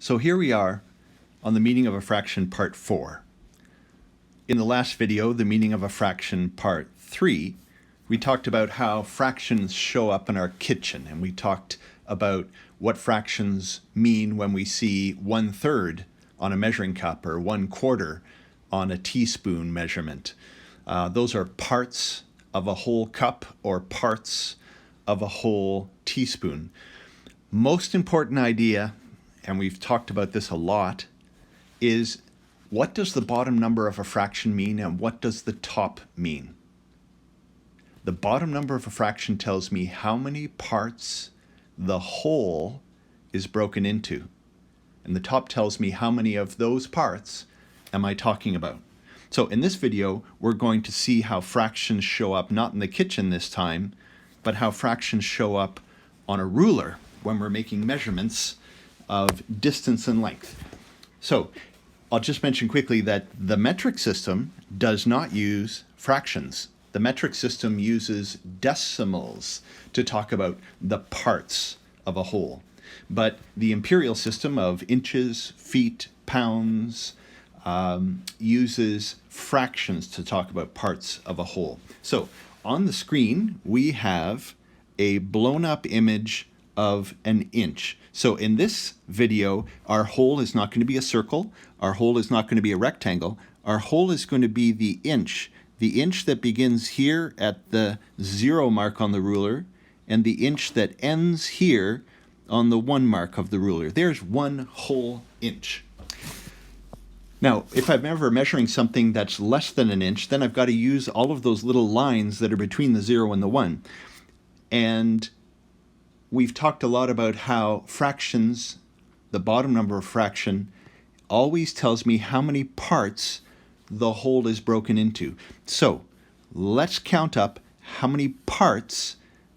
So here we are on the meaning of a fraction part 4. In the last video, the meaning of a fraction part 3, we talked about how fractions show up in our kitchen, and we talked about what fractions mean when we see 1/3 on a measuring cup or 1/4 on a teaspoon measurement. Those are parts of a whole cup or parts of a whole teaspoon. Most important idea, and we've talked about this a lot, is what does the bottom number of a fraction mean and what does the top mean? The bottom number of a fraction tells me how many parts the whole is broken into. And the top tells me how many of those parts am I talking about. So in this video, we're going to see how fractions show up, not in the kitchen this time, but how fractions show up on a ruler when we're making measurements of distance and length. So I'll just mention quickly that the metric system does not use fractions. The metric system uses decimals to talk about the parts of a whole. But the imperial system of inches, feet, pounds uses fractions to talk about parts of a whole. So on the screen, we have a blown up image of an inch. So in this video, our whole is not going to be a circle. Our whole is not going to be a rectangle. Our whole is going to be the inch that begins here at the 0 mark on the ruler, and the inch that ends here on the 1 mark of the ruler. There's 1 whole inch. Now, if I'm ever measuring something that's less than an inch, then I've got to use all of those little lines that are between the 0 and the 1. And we've talked a lot about how fractions, the bottom number of fraction, always tells me how many parts the whole is broken into. So let's count up how many parts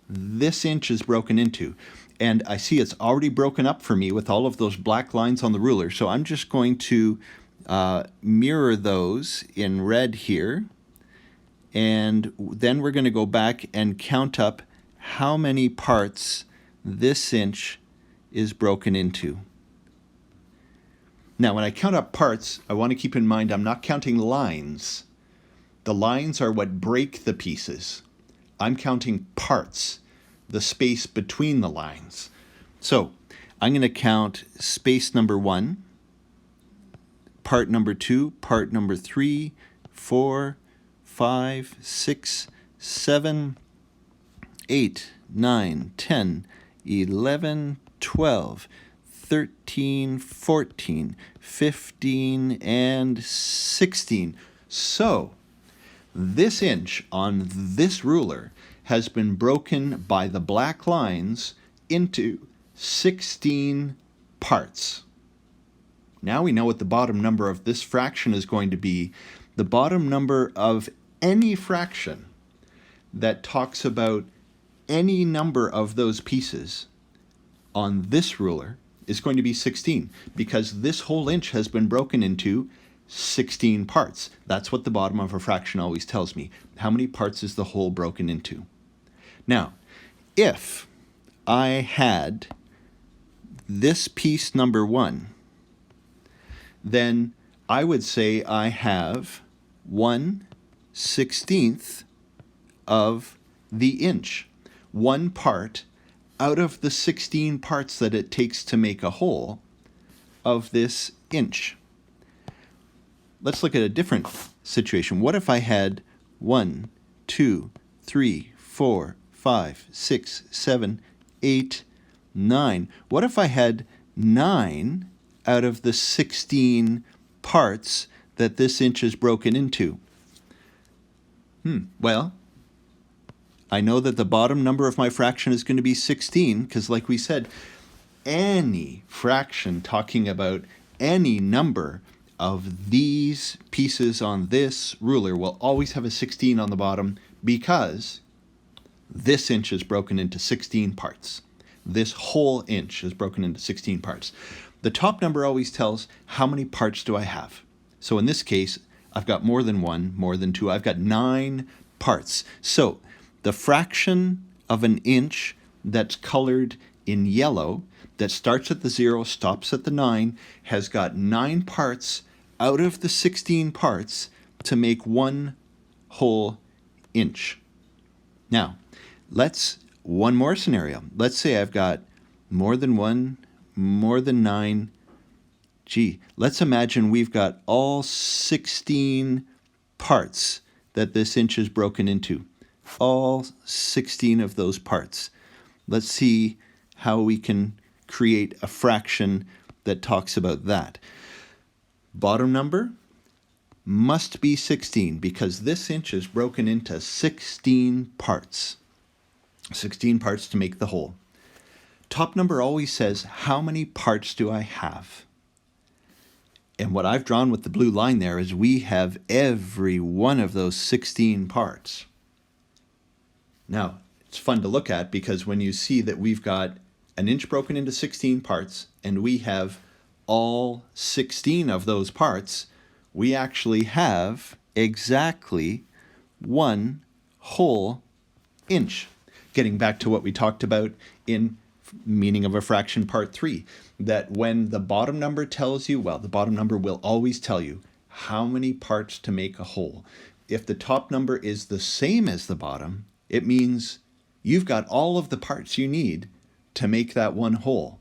this inch is broken into. And I see it's already broken up for me with all of those black lines on the ruler. So I'm just going to mirror those in red here. And then we're going to go back and count up how many parts this inch is broken into. Now, when I count up parts, I want to keep in mind I'm not counting lines. The lines are what break the pieces. I'm counting parts, the space between the lines. So I'm going to count space number 1, part number 2, part number 3, 4, 5, 6, 7, 8, 9, 10, 11, 12, 13, 14, 15, and 16. So this inch on this ruler has been broken by the black lines into 16 parts. Now we know what the bottom number of this fraction is going to be. The bottom number of any fraction that talks about any number of those pieces on this ruler is going to be 16, because this whole inch has been broken into 16 parts. That's what the bottom of a fraction always tells me. How many parts is the whole broken into? Now, if I had this piece number 1, then I would say I have 1/16 of the inch. 1 part out of the 16 parts that it takes to make a whole of this inch. Let's look at a different situation. What if I had 1, 2, 3, 4, 5, 6, 7, 8, 9? What if I had 9 out of the 16 parts that this inch is broken into? Well, I know that the bottom number of my fraction is going to be 16, because like we said, any fraction talking about any number of these pieces on this ruler will always have a 16 on the bottom, because this inch is broken into 16 parts. This whole inch is broken into 16 parts. The top number always tells how many parts do I have. So in this case, I've got more than 1, more than 2. I've got 9 parts. So the fraction of an inch that's colored in yellow that starts at the 0, stops at the 9, has got 9 parts out of the 16 parts to make 1 whole inch. Now, one more scenario. Let's say I've got more than 9. Let's imagine we've got all 16 parts that this inch is broken into. All 16 of those parts. Let's see how we can create a fraction that talks about that. Bottom number must be 16 because this inch is broken into 16 parts. 16 parts to make the whole. Top number always says, how many parts do I have? And what I've drawn with the blue line there is we have every one of those 16 parts. Now, it's fun to look at because when you see that we've got an inch broken into 16 parts and we have all 16 of those parts, we actually have exactly 1 whole inch. Getting back to what we talked about in meaning of a fraction part 3, that when the bottom number tells you, well, the bottom number will always tell you how many parts to make a whole. If the top number is the same as the bottom, it means you've got all of the parts you need to make that 1 whole.